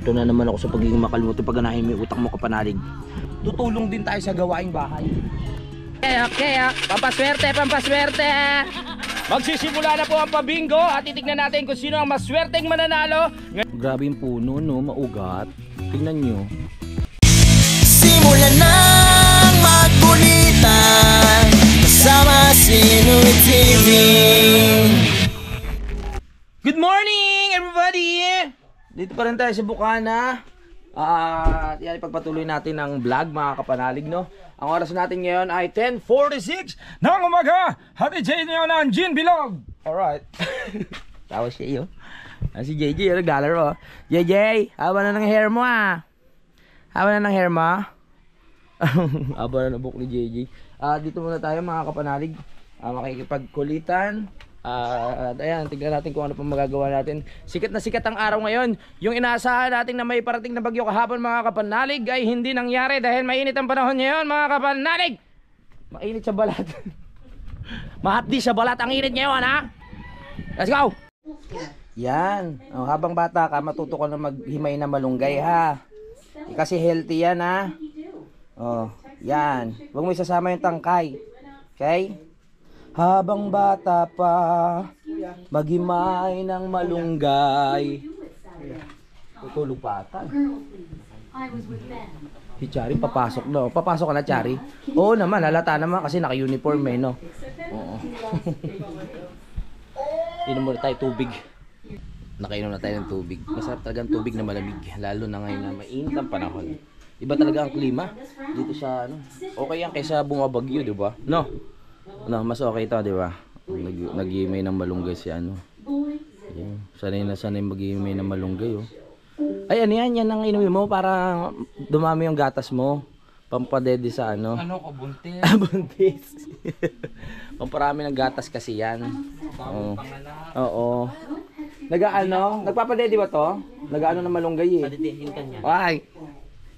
Ito na naman ako sa pagiging makalimutan pag ganahin mo yung utak mo kapanalig. Tutulong din tayo sa gawaing bahay. Okay, pampaswerte. Magsisimula na po ang pabingo at titignan natin kung sino ang maswerteng mananalo. Grabe yung puno, no? Maugat. Tingnan nyo. Simulan ng magkulitan kasama si Nuy TV. Good morning, everybody! Dito pa rin tayo sa Bukana. Yan, ipagpatuloy natin ang vlog, mga kapanalig, no? Ang oras natin ngayon ay 10:46 ng umaga. Happy J niyo na ang Gin Bilog. Alright. Tawa siya yun. Si JJ, naglalaro. JJ, haba na ng hair mo, ah. Haba na ng hair mo. Haba na ng buhok ni JJ. Dito muna tayo, mga kapanalig. Makikipagkulitan. Ayan, tignan natin kung ano pa magagawa natin. Sikat na sikat ang araw ngayon. Yung inaasahan natin na may parating na bagyo kahapon, mga kapanalig, ay hindi nangyari dahil mainit ang panahon ngayon, mga kapanalig. Mainit sa balat. Mahapdi sa balat ang init ngayon, ha? Let's go! Yan, habang bata ka, matuto ka na maghimay na malunggay, ha? Kasi healthy yan, ha? Yan, huwag mo isasama yung tangkay. Okay? Habang bata pa, maghimay ng malunggay. Tutulog pa ata. Si Chari papasok, no? Papasok ka na, Chari? Oo naman, halata naman kasi naka-uniform eh, no? Oo. Inom muna tayo tubig. Nakainom na tayo ng tubig. Masarap talaga ang tubig na malamig, lalo na ngayon na mainit ang panahon. Iba talaga ang klima dito sa ano. Okay yan kaysa bumabagyo, di ba? No? No, mas okay ito, di ba? Nag-iimay ng malunggay si ano. Yan. Sanay mag-iimay ng malunggay, oh. Ay, ano yan? Yan ang inumin mo para dumami yung gatas mo. Pampadede sa ano. Ano ko, buntis? Buntis. Pamparami ng gatas kasi yan. Oo. Oo. Nagpapadede ba to? Nag-ano ng malunggay eh. Padidihin ka niya. Ay!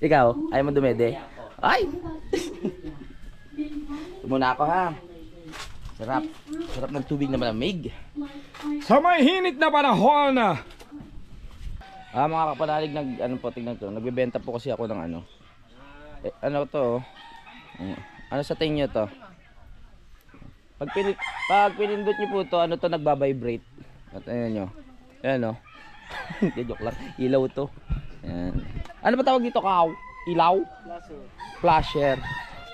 Ikaw, ayaw mo dumede? Ay! Muna ako, ha? Sarap. Sarap ng tubig na malamig. Sa may hinit na panahon. Mga kapanalig, tingnan ko. Nagbebenta po kasi ako ng ano. Ano to? Ano sa tingin nyo to? Pag pinindot nyo po to, ano to, nagbabibrate. At ayan nyo. Ayan, no? Joke lang. Ilaw to. Ayan. Ano ba tawag dito, Kao? Ilaw? Flasher.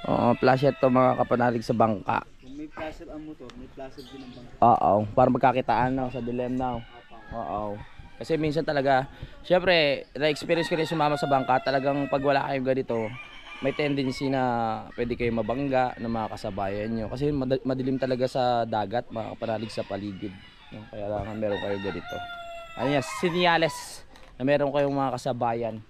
Oo, flasher to, mga kapanalig, sa bangka. May flasher ang motor, may flasher din ang bangka. Oo, para magkakitaan, no, sa dilem now. Oo. Kasi minsan talaga, syempre, na-experience ko rin sumama sa bangka, talagang pag wala kayong ganito, may tendency na pwede kayo mabangga ng mga kasabayan nyo. Kasi madilim talaga sa dagat, mga kapanalig, sa paligid. No? Kaya lang meron kayo ganito. Ano yan, sinyales na meron kayong mga kasabayan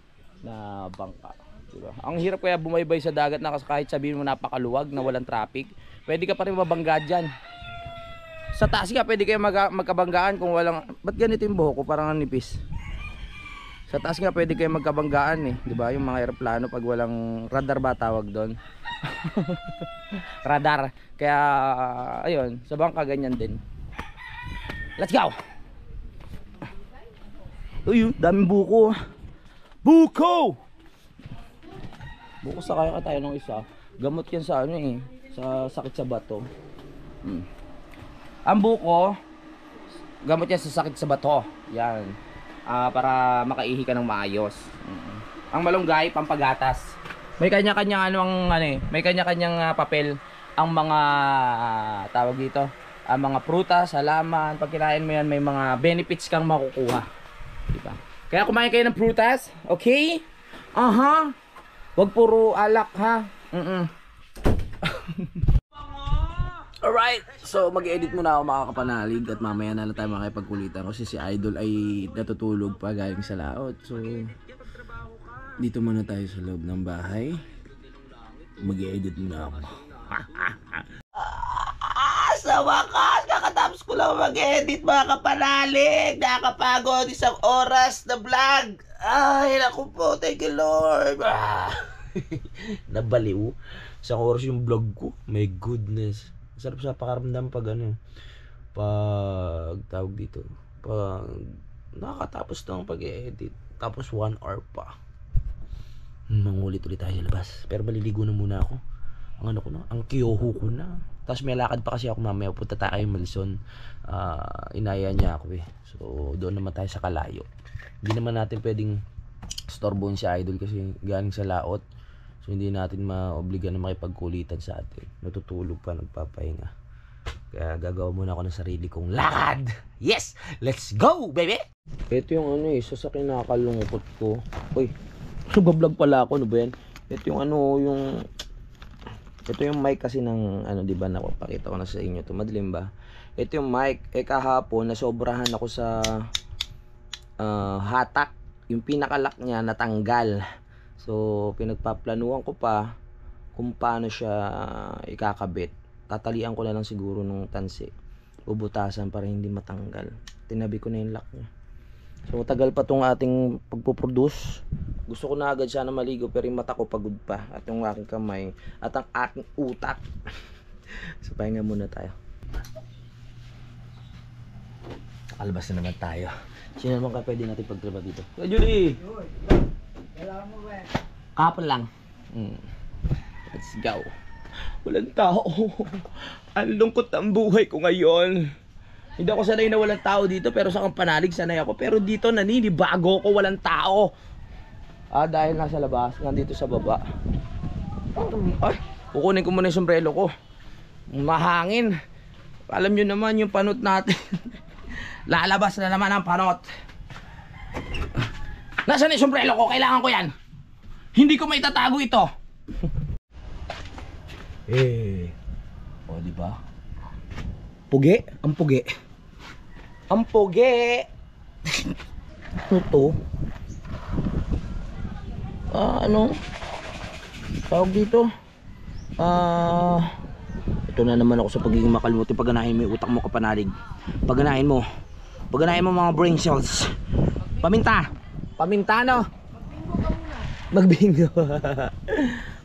na bangka. Diba? Ang hirap kaya bumaybay sa dagat na kahit sabihin mo napakaluwag na walang traffic, pwede ka pa rin mabangga dyan. Sa taas ka pwede kayo magkabanggaan kung walang, ba't ganito yung buhok ko, parang nipis. Sa taas nga pwede kayo magkabanggaan eh, di ba? Yung mga aeroplano pag walang radar ba tawag doon? Radar. Kaya ayun, sa bangka ganyan din. Let's go. Uy, daming buko. Buko. Buko sa kaya ka tayo ng isa. Gamot yan sa ano eh, sa sakit sa bato. Ang buko, gamot yan sa sakit sa bato. Yan. Para makaihi ka ng maayos. Ang malunggay, pampagatas. May kanya-kanyang may kanya-kanyang papel ang mga tawag dito, ang mga prutas, halaman. Pag kinain mo yan, may mga benefits kang makukuha. Diba? Kaya kumain kayo ng prutas, okay? Wag puro alak, ha? Alright, so mag-edit muna ako, mga kapanalig, at mamaya na lang tayo makipagkulitan kasi si Idol ay natutulog pa galing sa laot. So dito muna tayo sa loob ng bahay. Mag-edit muna ako. Sa wakas, kakatapos ko lang mag-edit, mga kapanalig. Nakakapagod, isang oras na vlog. Ay, naku po, thank you Lord. Nabaliw. Isang oras yung vlog ko. My goodness. Sarap sa pakaramdam pag ano, pag tawag dito, pag nakakatapos ng pag-edit. Tapos 1 hour pa. Mangulit ulit tayo sa labas. Pero maliligo na muna ako. Ang ano ko na, ang kiyoho ko na. Tapos may lakad pa kasi ako mamaya. Punta tayo kay Malson. Inaya niya ako eh. So doon naman tayo sa Kalayo. Hindi naman natin pwedeng storbohin si Idol kasi galing sa laot. So hindi natin maobliga na makipagkulitan sa atin. Natutulog pa, nagpapahinga. Kaya gagawa muna ako ng sarili kong lakad. Yes! Let's go, baby! Ito yung ano isa sa kinakalungkot ko. Uy, nagbablog pala ako, ano ba yan? Ito yung ano, ito yung mic kasi ng ano, di ba, napapakita ko na sa inyo to. Madilim ba? Ito yung mic. Kahapon nasobrahan ako sa hatak. Yung pinakalock niya natanggal. So pinagpaplanuhan ko pa kung paano siya ikakabit. Tatalian ko na lang siguro nung tansi, bubutasan para hindi matanggal. Tinabi ko na yung lock niya. So tagal pa tong ating pagpo-produce. Gusto ko na agad sana maligo pero yung mata ko pagod pa. At yung aking kamay at ang aking utak. So pahinga muna tayo. Nakalabas na naman tayo. Sino naman ka pwede natin pagtrabaho dito? Julie! Kapon lang. Let's go. Walang tao. Ang lungkot ang buhay ko ngayon. Hindi ako sanay na walang tao dito, pero sa Kampanalig sanay ako. Pero dito naninibago ko walang tao. Dahil nasa labas, nandito sa baba. Ay, kukunin ko muna yung sombrero ko. Mahangin. Alam nyo naman yung panot natin. Lalabas na naman ang panot. Nasaan yung sombrero ko? Kailangan ko yan. Hindi ko maitatago ito. O di ba? Pugi, ang pugi. Ang pugi. Ano to? Ano? Tawag dito? Ito na naman ako sa pagiging makalimutin. Pagganahin mo yung utak mo, Kapanalig. Pagganahin mo. Pagganahin mo mga brain cells. Paminta. Paminta, no? Magbingo.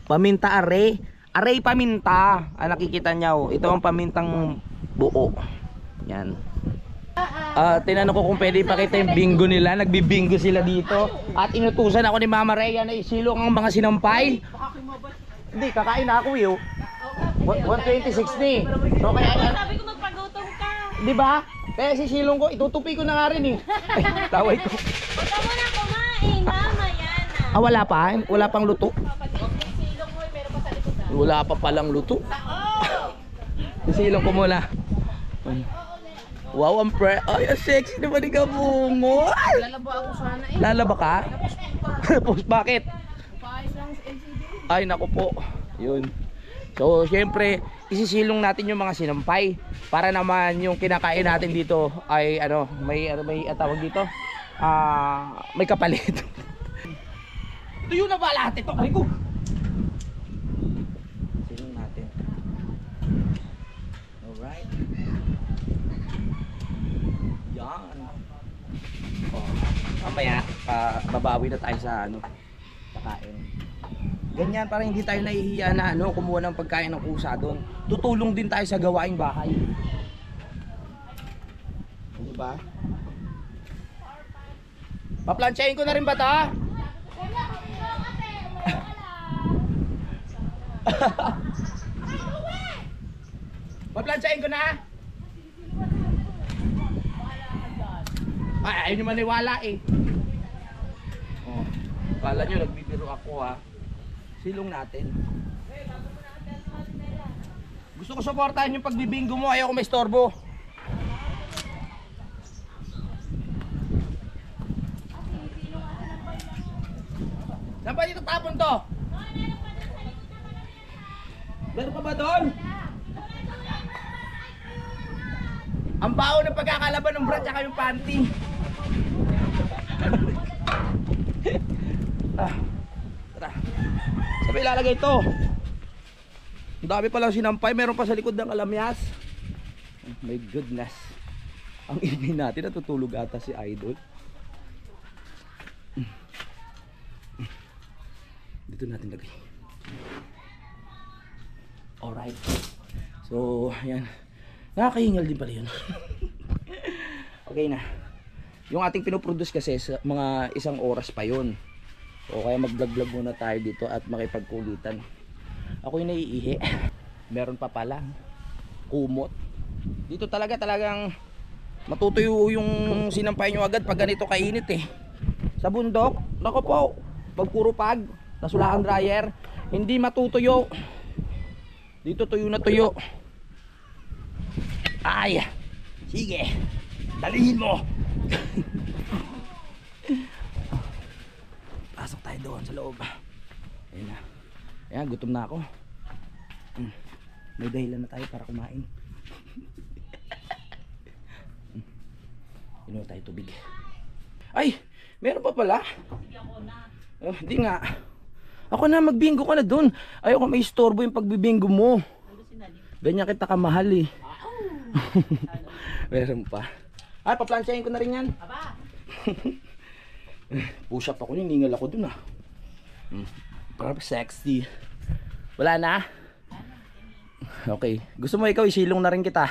Paminta, are. Aray paminta. Nakikita nyo. Ito ang pamintang buo. Yan. Tinanong ko kung pwede ipakita yung bingo nila. Nagbibingo sila dito. At inutusan ako ni Mama Rhea na isilong ang mga sinampay. Hindi, kakain na ako yun. 120.60. So kaya yan. Sabi ko magpagutom ka. Di ba? Kaya sisilong ko, itutupi ko na nga rin eh. Taway ko. Huwag ka muna kumain. Mamaya na. Wala pa? Wala pang luto? Silong mo, meron pa sa likod. Wala pa palang luto. Sisilong ko muna. Wow, ang ay, ang sexy naman ni Kabungo. Lalaba ako sana eh. Lalaba ka? Post, bakit? Paayos lang sa LCD. Ay, naku po. Yun. So, syempre, isisilong natin yung mga sinampay para naman yung kinakain natin dito ay ano, may tawag dito. May kapalit. Tuyo na ba lahat ito? Ay ko. Silong natin. Alright. Yan. Mamaya, babawi na tayo sa ano, pagkain. Ganyan, para hindi tayo nahihiya na ano, kumuha ng pagkain ng kusa doon. Tutulong din tayo sa gawaing bahay. Diba? Paplansyahin ko na rin ba ta? Paplansyahin ko na? Ay, ayaw nyo maniwala eh. Kala nyo, nagbibiro ako ha. Silong natin. Gusto ko supportahan yung pagbibingo mo, ayaw ko may storbo. Saan ba dito tapon to? Meron pa ba doon? Ang baho ng pagkakalaban ng bra tsaka yung panty. Tara. Sabi ilalagay ito. Ang dami palang sinampay. Meron pa sa likod ng alamyas. Oh my goodness. Ang ingay natin. Natutulog ata si Idol. Dito natin lagay. Alright. So, ayan. Nakakahingal din pala yun. Okay na. Yung ating pinoproduce kasi sa mga isang oras pa yun. O kaya mag-vlog-vlog muna tayo dito at makipagkulitan. Ako yung naiihi. Meron pa pala. Kumot. Dito talagang matutuyo yung sinampay nyo agad pag ganito kainit eh. Sa bundok, nako po, pag puro pag, nasulakan dryer, hindi matutuyo. Dito tuyo na tuyo. Ay, sige, dalihin mo. Pasok tayo doon sa loob. Ayun na. Ayan, gutom na ako. May dahilan na tayo para kumain. Inuha tayo tubig. Ay, meron pa pala. Hindi nga. Ako na, magbingo ka na doon. Ayoko may istorbo yung pagbibingo mo. Ganyan kita kamahal eh. Meron pa. Ay, paplansyahin ko na rin yan. Push up ako, niningal ako dun ah. Parang sexy. Wala na? Okay. Gusto mo ikaw isilong na rin kita.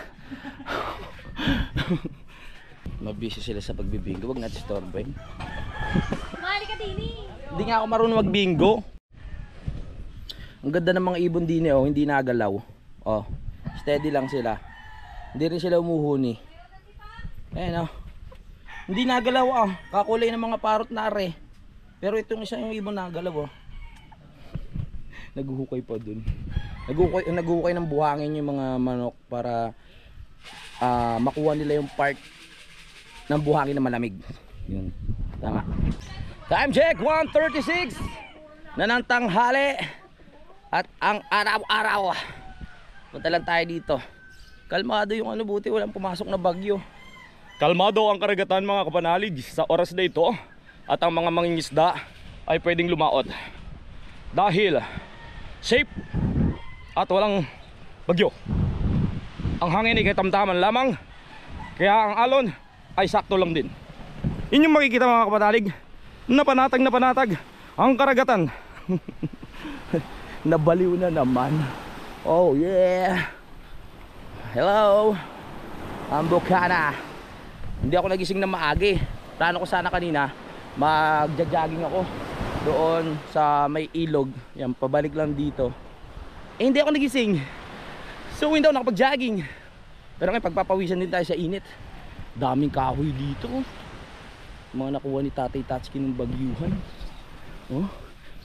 Mabisi sila sa pagbibingo. Huwag natin istorbohin. Mali ka, Dini. Hindi nga ako marunong magbingo. Ang ganda ng mga ibon din oh, hindi nagalaw. Oh, steady lang sila. Hindi rin sila umuhuni. Ayan oh. Hindi nagalaw ah. Kakulay ng mga parot na are. Pero itong isang yung ibon nagalaw oh. Naguhukay pa dun. Naguhukay ng buhangin yung mga manok para makuha nila yung part ng buhangin na malamig. Yun. Tama. Time check 1:36 na ng tanghali at ang araw-araw. Punta lang tayo dito. Kalmado yung ano, buti walang pumasok na bagyo. Kalmado ang karagatan mga kapanalig sa oras na ito at ang mga mangingisda ay pwedeng lumaot dahil safe at walang bagyo. Ang hangin ay katamtaman lamang, kaya ang alon ay sakto lang din. Inyong makikita mga kapanalig na panatag ang karagatan. Nabaliw na naman. Oh yeah. Hello, I'm Bukana. Hindi ako nagising na maagi. Plano ko sana kanina magja-jogging ako doon sa may ilog. Yan, pabalik lang dito. Eh hindi ako nagising, so hindi ako nakapag-jogging. Pero ngayon pagpapawisan din tayo sa init. Daming kahoy dito. Mga nakuha ni Tatay Tatsuki ng bagyuhan. Oh,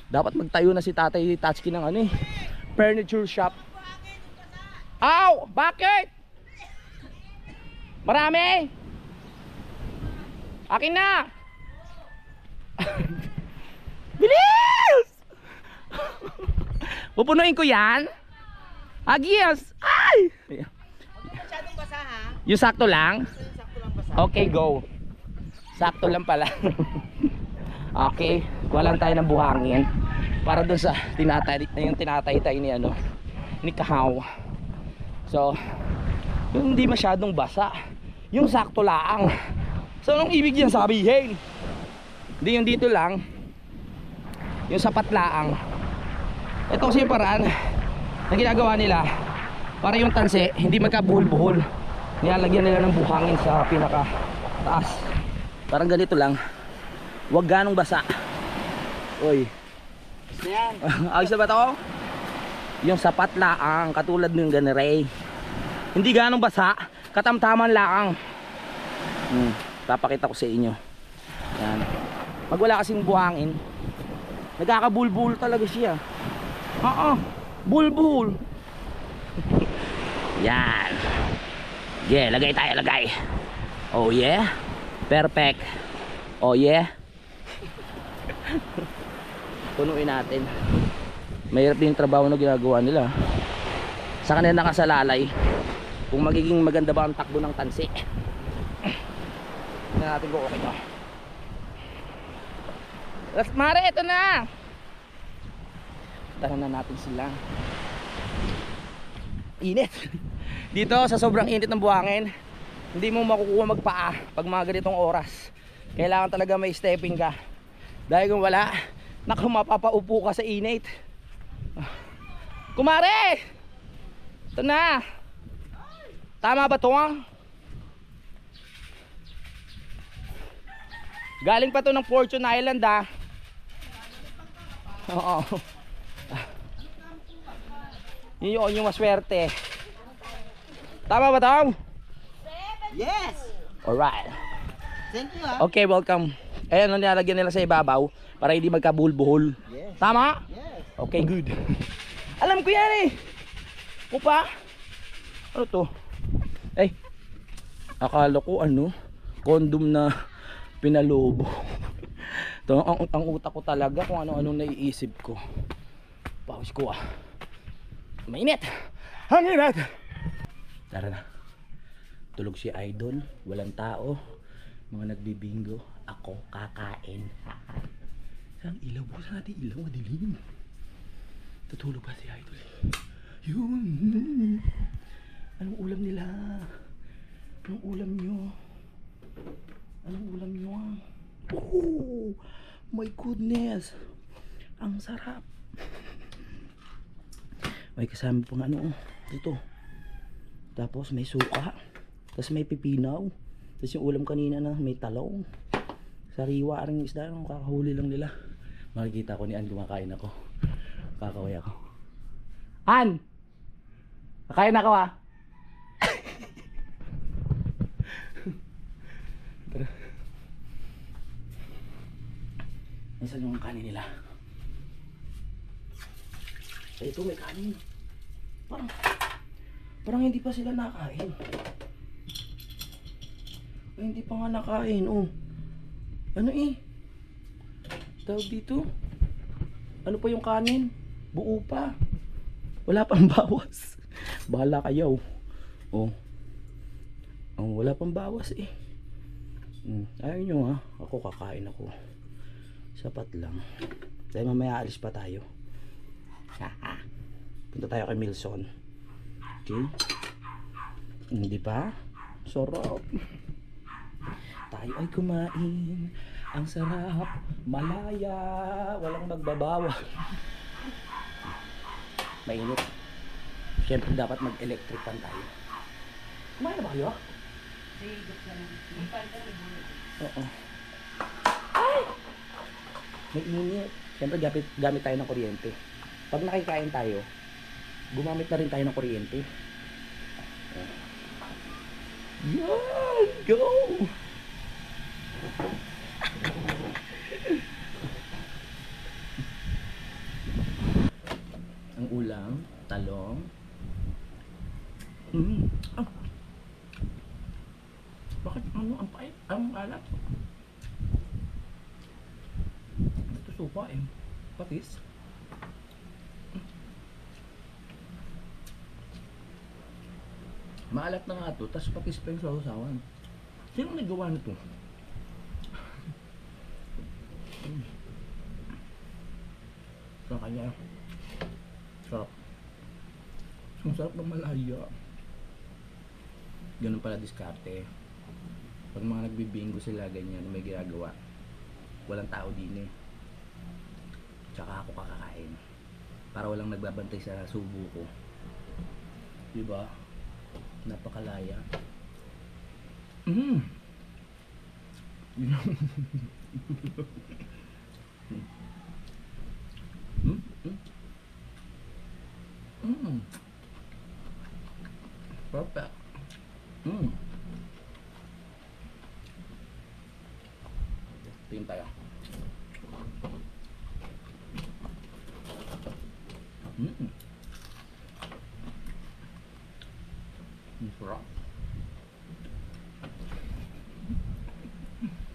dapat magtayo na si Tatay Tatsuki ng ano eh, furniture shop. Aw! Bakit? Marami? Akin na! Bilis! Pupunuin ko yan? Agis! Ay! Masyadong basa ha? Yung sakto lang? Sakto lang basa. Okay, go. Sakto lang pala. Okay, walang tayo ng buhangin para doon sa tinatay-tay ni ano, ni Kahaw. So, yung hindi masyadong basa, yung sakto lang. So, anong ibig yan sabihin? Hindi yung dito lang, yung sapat lang. Ito kasi yung paraan na ginagawa nila para yung tanse hindi magkabuhol-buhol. Nilalagyan nila ng buhangin sa pinaka taas. Parang ganito lang, wag ganong basa. Oy, ayos na ba to? Yung sapat laang, katulad ng ganire. Hindi ganong basa, katamtaman laang. Papakita ko sa inyo. Yan. Pag wala kasing buhangin, nagkakabulbul talaga siya. Bulbul. Yan. Yeah, lagay tayo, lagay. Oh yeah. Perfect. Oh yeah. Punuin natin. Mahirap din yung trabaho na ginagawa nila. Sa kanila nakasalalay kung magiging maganda ba ang takbo ng tansi. Tingnan natin kung okay to. Let's mare, ito na. Tara na natin sila. Init. Dito sa sobrang init ng buhangin, hindi mo makukuha magpaa pag mga ganitong oras. Kailangan talaga may stepping ka. Dahil kung wala, naku, mapapaupo ka sa init. Kumare! Ito na. Tama ba ito? Galing pa to ng Fortune Island ah. Oo. Yun yung maswerte. Tama ba Tom? Yes! Alright. Thank you, ha? Okay, welcome. Ayan ang nilalagyan nila sa ibabaw para hindi magkabulbuhol. Yes. Tama? Yes. Okay, good. Alam ko yan eh. Pupa. Ano to? Ay. Akala ko ano, condom na pinalobo. To, ang utak ko talaga kung ano-anong naiisip ko. Pause ko ah. Mainit. Ang init. Tara na. Tulog si Idol, walang tao. Mga nagbibingo, ako kakain. Saan ilaw? Bukasan natin ilaw, madilim. Tutulog ba si Idol? Yun. Anong ulam nila? Anong ulam nyo? Anong ulam nyo? Oh, my goodness. Ang sarap. May kasama pang ano dito. Tapos may suka. Tapos may pipinaw. Tapos yung ulam kanina na may talong. Sariwa rin isda. Kakahuli lang nila. Makikita ko ni Ann kumakain ako. Kakaway ako. Ann! Kakain ako ah. Tara. Nasaan yung kanin nila? Ay, ito may kanin. Parang hindi pa sila nakain. Ay, hindi pa nga nakain. Oh. Ano eh? Tawag dito? Ano pa yung kanin? Buo pa. Wala pang bawas. Bahala kayo. Oh. Oh, wala pang bawas eh. Ayaw nyo ha. Ako kakain ako. Sapat lang. Dahil mamaya alis pa tayo. Punta tayo kay Milson. Okay? Hindi ba? Sarap. Tayo ay kumain. Ang sarap. Malaya. Walang magbabawa. Mainit. Siyempre dapat mag-electric pan tayo. Kumain na ba kayo? Oo. Ay! May init. Siyempre gamit tayo ng kuryente. Pag nakikain tayo, gumamit na rin tayo ng kuryente. Yan! Go! Ang ulam, talong. Ah. Bakit ano ang pait? Ang alat? Ito supa eh. Patis. Maalat na nga ito, tapos patis pa yung sausawan. Sino nagawa nito? Sa kanya. Sarap. Ang sarap ng malaya. Ganun pala diskarte. Pag mga nagbibingo sila ganyan, may ginagawa. Walang tao din eh. Tsaka ako kakakain. Para walang nagbabantay sa subo ko. Diba? Napakalaya. Perfect. Tingin tayo. Sarap.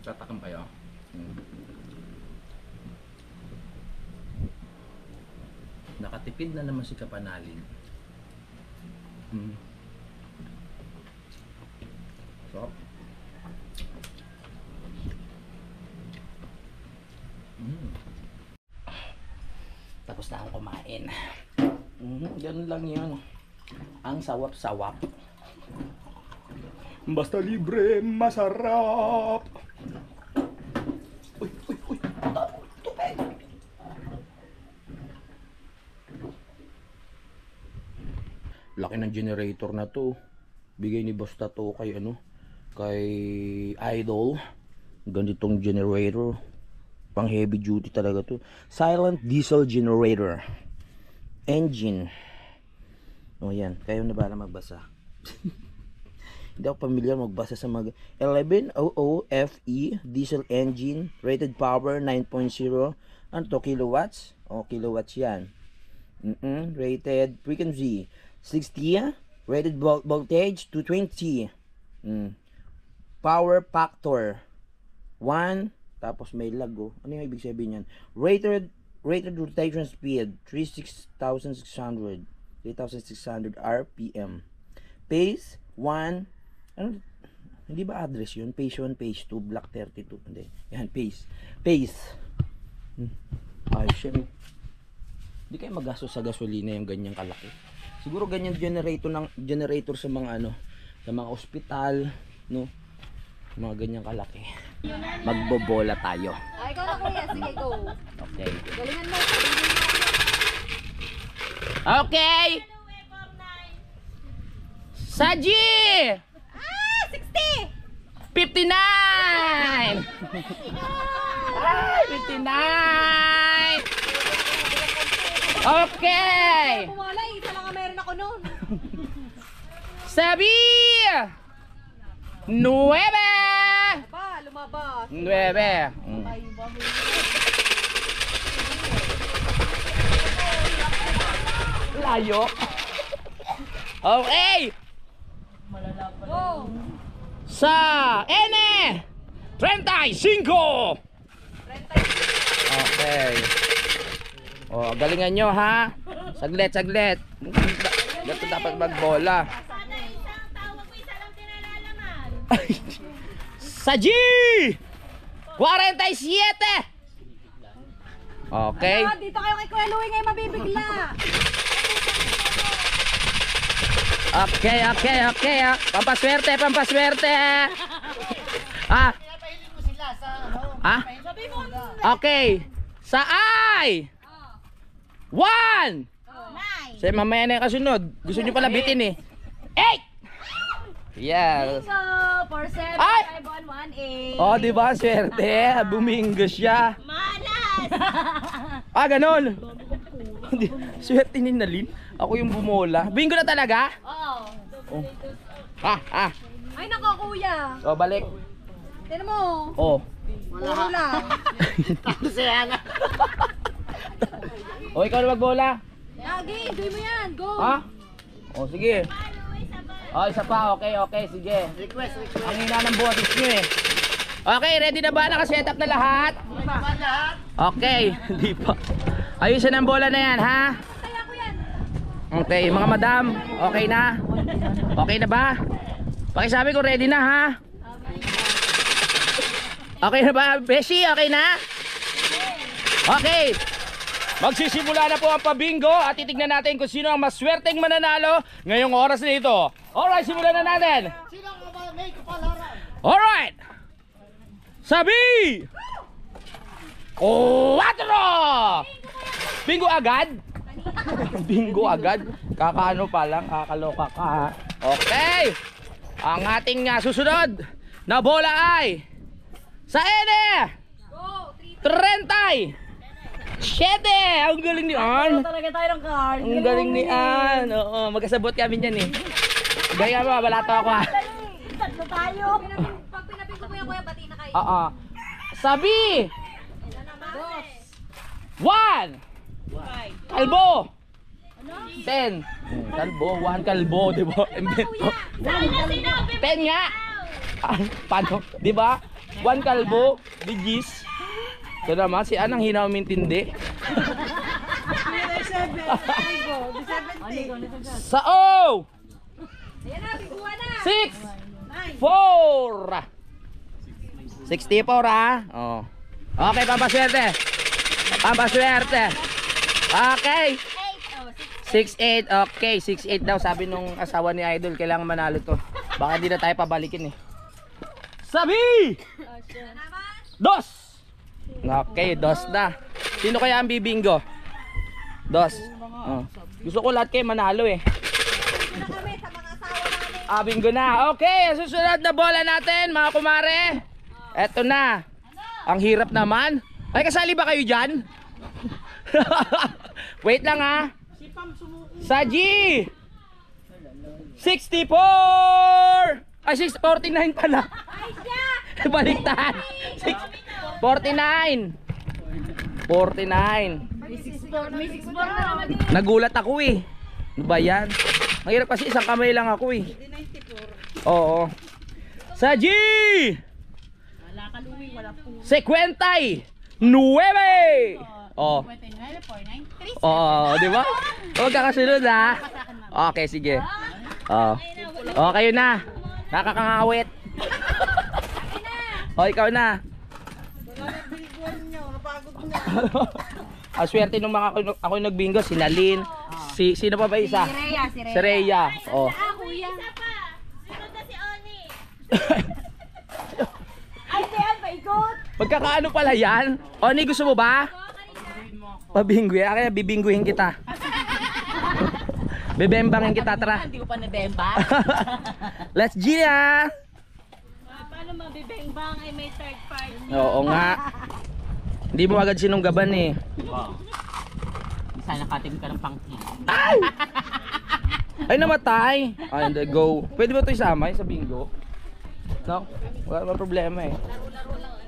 Tatakam kayo. Nakatipid na naman si Kapanalig. Sarap. Tapos na akong kumain. Ganun lang yun. Ang sawap-sawap. Basta libre, masarap. Uy, uy, uy. Tubig. Laki ng generator na to. Bigay ni Boss Tato kay ano, kay Idol. Ganitong generator. Pang heavy duty talaga to. Silent diesel generator. Engine. O yan, kayo na bala magbasa. Hindi ako familiar magbasa sa mga 1100 FE diesel engine, rated power 9.0. Ano to, kilowatts? O, kilowatts yan. Rated frequency 60, rated voltage 220. Power factor 1, tapos may lag. Ano yung ibig sabihin yan? Rated rotation speed 36,600 RPM. Pace 1. Ano? Hindi ba address yun? Pace 1, pace 2, block 32. Hindi. Yan, pace. Ayos yun. Hindi kayo magastos sa gasolina yung ganyang kalaki. Siguro ganyan generator sa mga ano, sa mga ospital, no? Mga ganyang kalaki. Magbobola tayo. Ay, ikaw na kuya. Sige, go. Okay. Galingan mo. Okay. Saji! 60! 59! Ay, 59! Okay! Wala, isa lang ang meron ako noon. Sabi! 9! Pa, lumabas. 9. Layo. Okay. Go! Sa N 35. Okay. Oh, galingan nyo ha. Saglit. Ganito dapat magbola. Sana isang tawag mo, isa lang tinalalaman. Sa G! 47. Okay. Ah, dito kayo kay Kuya Louie ngayon mabibigla. Okay. Pampaswerte. Ah. Ah? Okay. Sa I. 1. Say mamaya na yung kasunod. Gusto nyo pala bitin eh. 8. Yes. Bingo! 47, Ay! 5118. Oh, di ba? Swerte. Bumingo siya. Malas! Ah, ganon. Swerte ni Nalin. Ako yung bumola. Bingo na talaga? Oo. Oh. Ay, nako kuya. Oh, balik. Tignan mo. Oh. Puro lang. Oh, ikaw na magbola. Lagi, enjoy mo yan. Go. Ha? Oh, sige. Oh, isa pa. Okay, sige. Request. Ang hina ng boses nyo eh. Okay, ready na ba? Nakaset up na lahat? Okay, hindi pa. Ayusin ang bola na yan, ha? Kaya ko yan. Okay, mga madam, okay na? Okay na ba? Pakisabi ko ready na, ha? Okay na ba? Beshi, okay na? Okay. Magsisimula na po ang pabingo at titignan natin kung sino ang maswerteng mananalo ngayong oras na ito. Alright, simulan na natin. Alright. Sabi! 4! Bingo agad? Bingo agad? Kakaano pa lang, kakaloka ka. Okay. Ang ating susunod na bola ay sa ene! Go. 30! 7! Ang galing ni Ann! Talaga tayo ng card. Ang galing ni Ann! Oo, magkasabot kami dyan eh. Gaya mo, wala to ako ha. Tatlo tayo. Pag pinapin ko kuya, bati na kayo. Oo. Sabi! 1! Kalbo! 10! Kalbo, 1 kalbo, di ba? Invento. 10 nga! Ah, paano? Di ba? 1 kalbo, digis. Ito naman, si Anang hinaw mintindi. Sa O! Ayan na, biguan na. 6! 4! 64 ha? Oh. Okay, pampaswerte. Okay. 6-8. Okay, 6-8 daw. Sabi nung asawa ni Idol, kailangan manalo to. Baka di na tayo pabalikin eh. Sabi! 2! Okay, 2 na. Sino kaya ang bibingo? 2. Oh. Gusto ko lahat kayo manalo eh. Ito na kami sa mga asawa namin. Bingo na. Okay, susunod na bola natin mga kumare. Eto na. Ang hirap naman. Ay, kasali ba kayo dyan? Wait lang ha. Saji! 64! Ay, 49 pala. Baliktad. 49. 49. May 64 na naman din. Nagulat ako eh. Ano ba yan? Ang hirap kasi isang kamay lang ako eh. Oo. Saji! 59! Oh. Oh, di ba? Huwag kakasunod ha. Okay, sige. Oh. Oh, kayo na. Nakakangawit. Oh, ikaw na. Ang swerte nung mga ako yung nagbingo, si Nalin, sino pa ba isa? Si Rhea. Oh. Kuya. Sunod na si Oni. Ay, Tiyan, paikot. Magkakaano pala yan? Oni, gusto mo ba? Pabinggo yan, kaya bibingguhin kita. Bebembangin kita, tara. Hindi ko pa nabemba. Let's G ya! Paano mabibeng-bang ay may third party? Oo nga. Hindi mo agad sinunggaban eh. Sana nakatingin ka ng pangkin. Ay! Ay, namatay. Ay, hindi, go. Pwede ba ito isama sa bingo? No? Wala naman problema eh.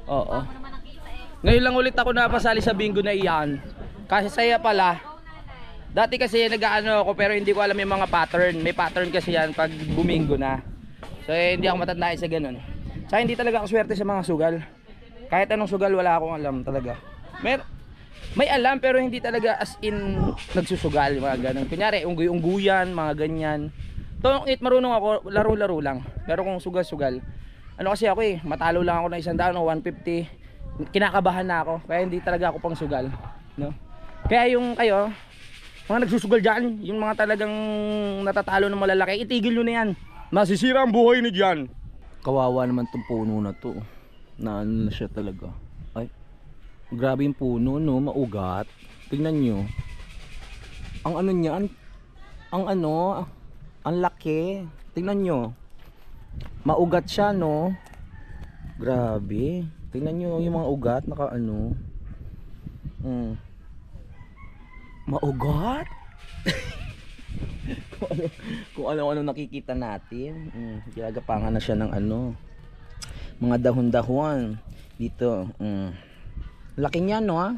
Oo. Ngayon lang ulit ako napasali sa bingo na iyan. Kasi saya pala. Dati kasi nag-ano ako pero hindi ko alam yung mga pattern. May pattern kasi yan pag bumingo na. So hindi ako matandaan sa ganun. Tsaka hindi talaga ako swerte sa mga sugal. Kahit anong sugal wala akong alam talaga. May alam pero hindi talaga as in nagsusugal mga ganun. Kunyari unggoy-ungguyan, mga ganyan. Tongit marunong ako, laro-laro lang. Pero kung sugal-sugal, ano kasi ako eh, matalo lang ako ng 100 o 150. Kinakabahan na ako. Kaya hindi talaga ako pang sugal, no? Kaya yung kayo, mga nagsusugal dyan, yung mga talagang natatalo ng malalaki, itigil nyo na yan. Masisira ang buhay ni dyan. Kawawa naman tong puno na to. Na ano na siya talaga. Ay, grabe yung puno, no? Maugat. Tingnan nyo. Ang ano niya, ang laki. Tingnan nyo. Maugat siya, no? Grabe. Tingnan nyo yung mga ugat, naka ano. Maugat? kung ano nakikita natin. Ginagapangan na siya ng ano. Mga dahon-dahon. Dito. Laki niyan, no?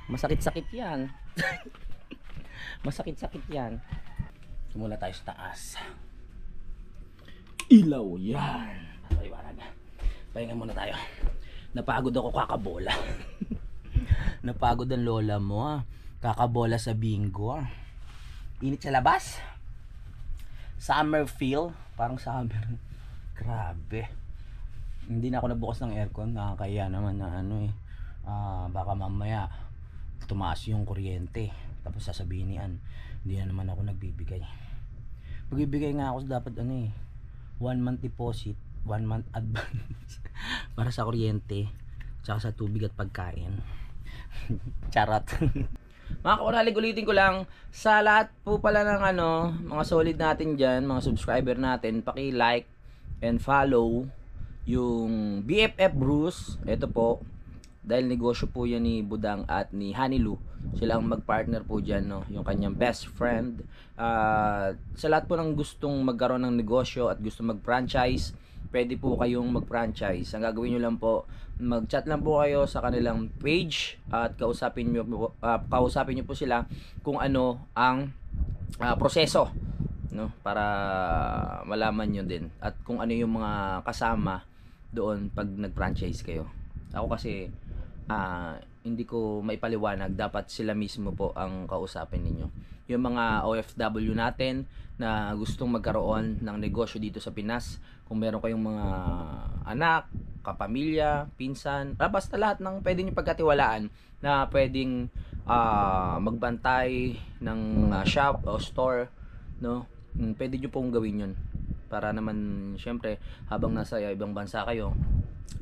Masakit-sakit yan. Masakit-sakit yan. Tumula tayo sa taas. Ilaw yan. Paliwanag. Pahinga muna tayo. Napagod ako kakabola. Napagod ang lola mo. Kakabola sa bingo. Init sa labas. Summer feel. Parang summer. Grabe. Hindi na ako nabukas ng aircon. Nakakaya naman na ano eh. Baka mamaya tumaas yung kuryente. Tapos sasabihin niyan, hindi na naman ako nagbibigay. Magbibigay nga ako dapat ano eh. 1 month deposit, 1 month advance para sa kuryente, tsaka sa tubig at pagkain. Charot. Mga kaunalig, ulitin ko lang, sa lahat po pala ng ano, mga solid natin dyan, mga subscriber natin, paki-like and follow yung BFF Bruce. Ito po, dahil negosyo po yan ni Budang at ni Hanilu. Sila ang mag-partner po dyan, no? Yung kanyang best friend. Sa lahat po ng gustong magkaroon ng negosyo at gusto mag-franchise, pwede po kayong mag-franchise. Ang gagawin nyo lang po, mag-chat lang po kayo sa kanilang page at kausapin nyo po sila kung ano ang proseso, no? Para malaman nyo din at kung ano yung mga kasama doon pag nag-franchise kayo. Ako kasi hindi ko maipaliwanag, dapat sila mismo po ang kausapin ninyo. Yung mga OFW natin na gustong magkaroon ng negosyo dito sa Pinas, kung meron kayong mga anak, kapamilya, pinsan, basta lahat ng pwede nyo pagkatiwalaan na pwedeng magbantay ng shop o store, no? Pwede nyo pong gawin yun para naman syempre habang nasa ibang bansa kayo,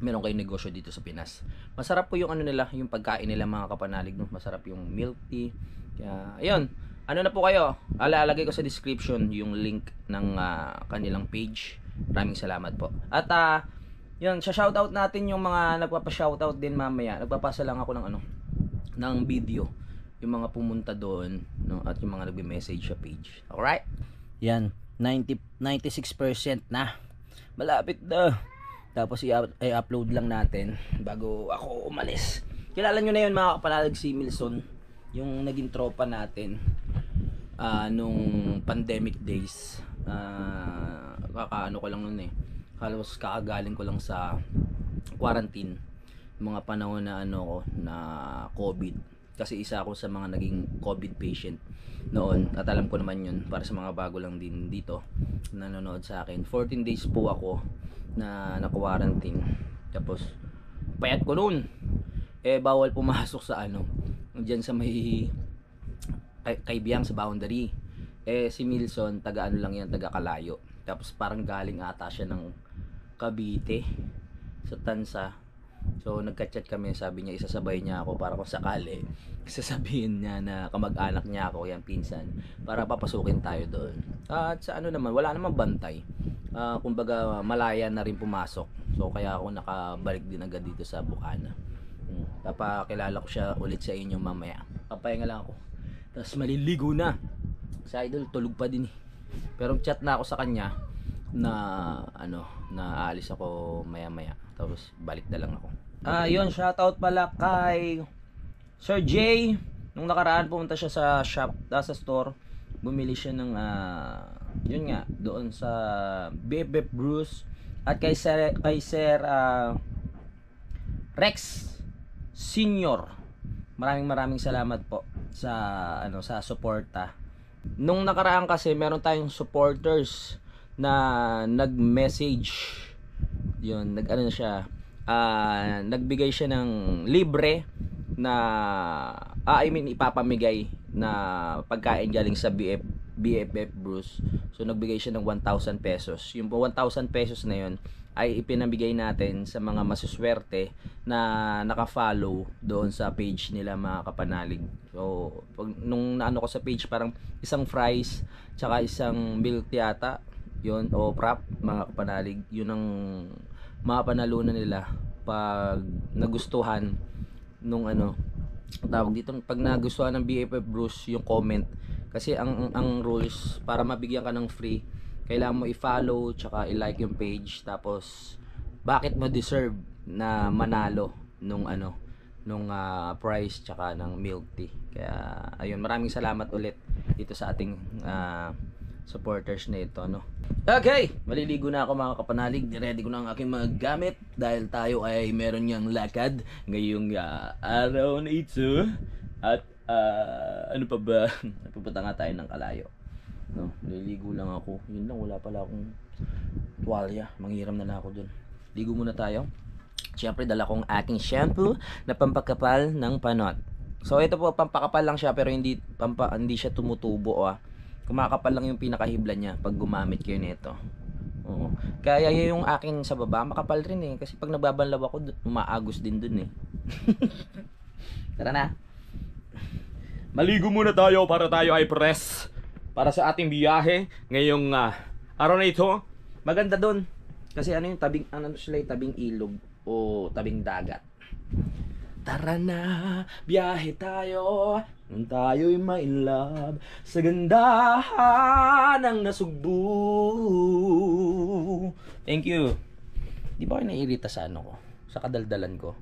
meron kayong negosyo dito sa Pinas. Masarap po yung ano nila, yung pagkain nila mga kapanalig, no? Masarap yung milk tea. Kaya ayun, ano na po kayo, alalagay ko sa description yung link ng kanilang page. Maraming salamat po. At Yun, sa shoutout natin yung mga nagpapa-shoutout din mamaya. Nagpapasa lang ako ng ng video. Yung mga pumunta doon, no, at yung mga nagme-message sa page. Alright? Yan, 96% na. Malapit na. Tapos i-upload lang natin bago ako umalis. Kilala nyo na yun mga kapanalig, si Milson, yung naging tropa natin nung pandemic days. Kakaano ko lang nun eh. Halos kakagaling ko lang sa quarantine. Mga panahon na ko na COVID. Kasi isa ako sa mga naging COVID patient noon. At alam ko naman yun para sa mga bago lang din dito nanonood sa akin. 14 days po ako na quarantine. Tapos payat ko noon. Bawal pumasok sa diyan sa may Kaibiyang sa boundary. Si Milson taga lang yan, taga Kalayo. Tapos parang galing ata siya ng Cavite sa Tansa. So nagka-chat kami, sabi niya isasabay niya ako para kung sakali sasabihin niya na kamag-anak niya ako, yan pinsan, para papasukin tayo doon. At sa naman, wala namang bantay. Kumbaga malaya na rin pumasok. So kaya ako nakabalik din agad dito sa Bukana. Papakilala ko siya ulit sa inyo mamaya. Papahinga lang ako. Tapos maliligo na. Sa idol tulog pa din eh. Pero chat na ako sa kanya na na aalis ako maya-maya. Tapos balik na lang ako. Yun, shoutout pala kay Sir Jay. Nung nakaraan pumunta siya sa shop, sa store. Bumili siya ng yun nga, doon sa BFF Bruce. At kay Sir Rex Senior. Maraming salamat po sa sa suporta. Nung nakaraan kasi meron tayong supporters na nag-message. Yun, na siya. Nagbigay siya ng libre na ipapamigay na pagkain galing sa BFF Bruce. So nagbigay siya ng 1,000 pesos. Yung 1,000 pesos na yun ay ipinamigay natin sa mga masuswerte na naka-follow doon sa page nila mga kapanalig. So nung naano ko sa page, parang isang fries tsaka isang milk yata yun, o prop mga kapanalig. Yun ang mga panalunan nila pag nagustuhan nung tawag dito, pag nagustuhan ng BFF Bruce yung comment. Kasi ang rules para mabigyan ka ng free, kailangan mo i-follow tsaka i-like yung page. Tapos bakit mo deserve na manalo nung prize tsaka ng milk tea. Kaya ayun, maraming salamat ulit dito sa ating supporters na ito, Okay, maliligo na ako mga kapanalig. Ready ko na ang aking mga gamit dahil tayo ay meron niyang lakad ngayong araw na ito. At ano pa ba? Napupunta nga tayo ng Kalayo. Naliligo lang ako. Yun lang, wala pala akong tuwalya. Manghiram na ako dun. Ligo muna tayo. Siyempre dala kong aking shampoo na pampakapal ng panot. So ito po, pampakapal lang siya pero hindi siya tumutubo. Kumakapal lang yung pinakahibla niya pag gumamit kayo nito. Oo. Kaya yung akin sa baba makapal rin eh, kasi pag nababanlaw ako umaagos din dun eh. Tara na. Maligo muna tayo para tayo ay press para sa ating biyahe ngayong araw na ito. Maganda dun kasi yung tabing tabing ilog o tabing dagat. Tara na, biyahe tayo, nung tayo'y ma-in love sa gandahan ng nasugbu. Thank you. Di ba kayo naiirita sa ko? Sa kadaldalan ko?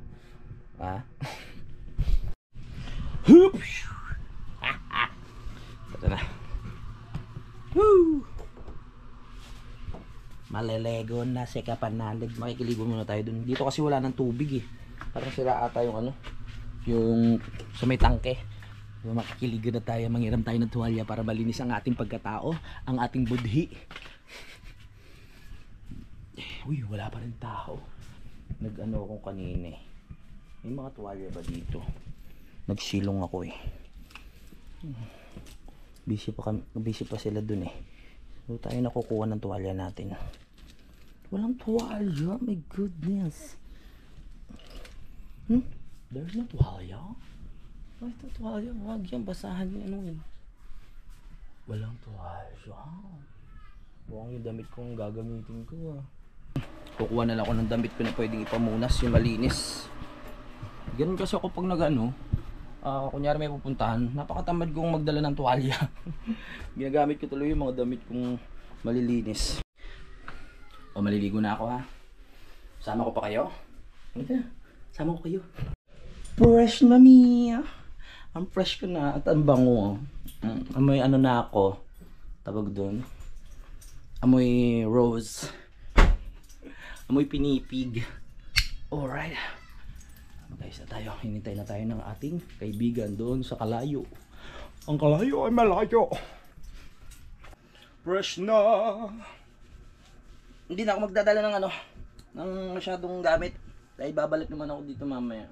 Ha? Hup! Ito na. Woo! Malelego na si kapanalig. Makikiligo muna tayo dun. Dito kasi wala ng tubig eh. Parang sila ata yung yung sa may tangke. So, makikiligo na tayo, manghiram tayo ng tuwalya para malinis ang ating pagkatao, ang ating budhi. Uy, wala pa rin tao. Akong kanina eh. May mga tuwalya ba dito? Nagsilong ako eh. Busy pa sila dun eh. So tayo nakukuha ng tuwalya natin. Walang tuwalya, my goodness. There's no tuwalya? Why ito tuwalya? Huwag yan, basahan yun. Walang tuwalya. Buwang yung damit kong gagamitin ko Kukuha na lang ako ng damit ko na pwedeng ipamunas, yung malinis. Ganun kasi ako pag nag-ano, kunyari may pupuntahan, napakatamad kong magdala ng tuwalya. Ginagamit ko tuloy yung mga damit kong malilinis. O, maliligo na ako ha. Sama ko pa kayo? Halika, sama ko kayo. Fresh na Mia. Ang fresh ko na at ang bango. Amoy ano na ako. Tawag doon. Amoy rose. Amoy pinipig. Alright. Guys, na tayo. Hinintay na tayo ng ating kaibigan doon sa kalayo. Ang kalayo ay malayo. Fresh na. Hindi na ako magdadala ng ano, ng masyadong gamit. Dahil babalik naman ako dito mamaya.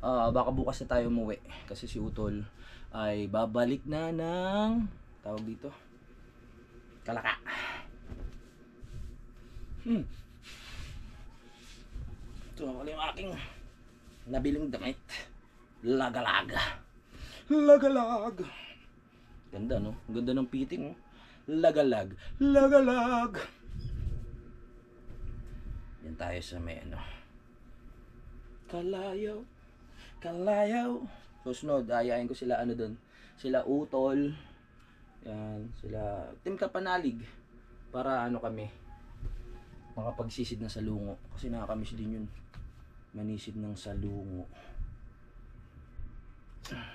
Baka bukas na tayo umuwi. Kasi si Utol ay babalik na ng, tawag dito, Kalaka. Ito na pala yung aking nabiling damit. Lagalaga. Lagalag. Ganda no? Ganda ng piting. Lagalag. Lagalag. Yan tayo sa may ano. Kalayaw. Kalayaw. Susunod, ayayin ko sila ano doon. Sila Utol. Yan, sila Team Kapanalig. Para ano kami, makapagsisid na salungo. Kasi nakakamiss din yun. Manisid ng salungo.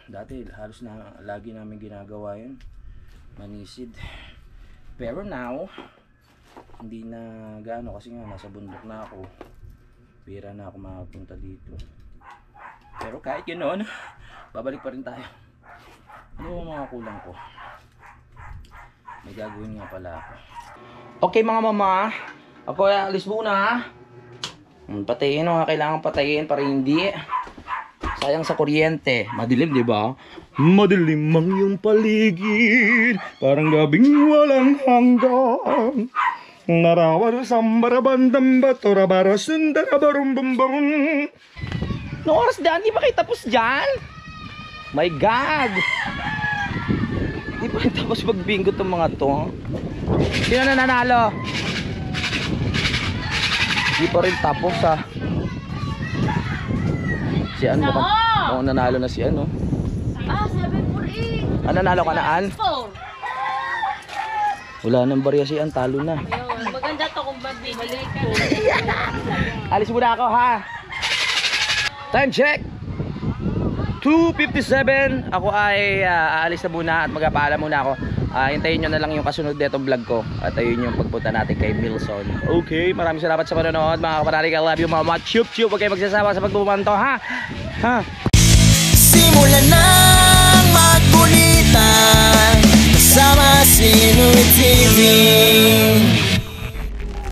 Dati halos na lagi namin ginagawa yun. Manisid. Pero now, hindi na gaano kasi nga nasa bundok na ako. Pira na ako makapunta dito. Pero kahit ganoon, babalik pa rin tayo. Ano mga kulang ko? May gagawin nga pala ako. Okay mga mama, ako alis muna. Patayin o, kailangan patayin para hindi sayang sa kuryente. Madilim, di ba? Madilim ang iyong paligid, parang gabing walang hanggan. Narawar sambarabandam batorabara sundarabarumbambam. No oras dyan, di ba kayo tapos dyan? My God! Di ba tapos magbingo itong mga to? Sino na nanalo? Di pa rin tapos ha. Si ano ba? Oo, nanalo na si ano. 748. Nanalo ka na, An? 4. Wala nang barya si An, talo na. Ayun, maganda to kung magbibigay ka na. Alis muna ako ha. Time check 2:57. Ako ay aalis na muna at magpapaalam muna ako. Hintayin nyo na lang yung kasunod netong vlog ko. At ayun yung pagpunta natin kay Milson. Okay, maraming salamat sa panonood mga kapanalig. I love you mama. Chup chup. Huwag kayo magsasawa sa pagbumanto ha. Ha. Simulan ng magkulitan kasama si Inuit TV.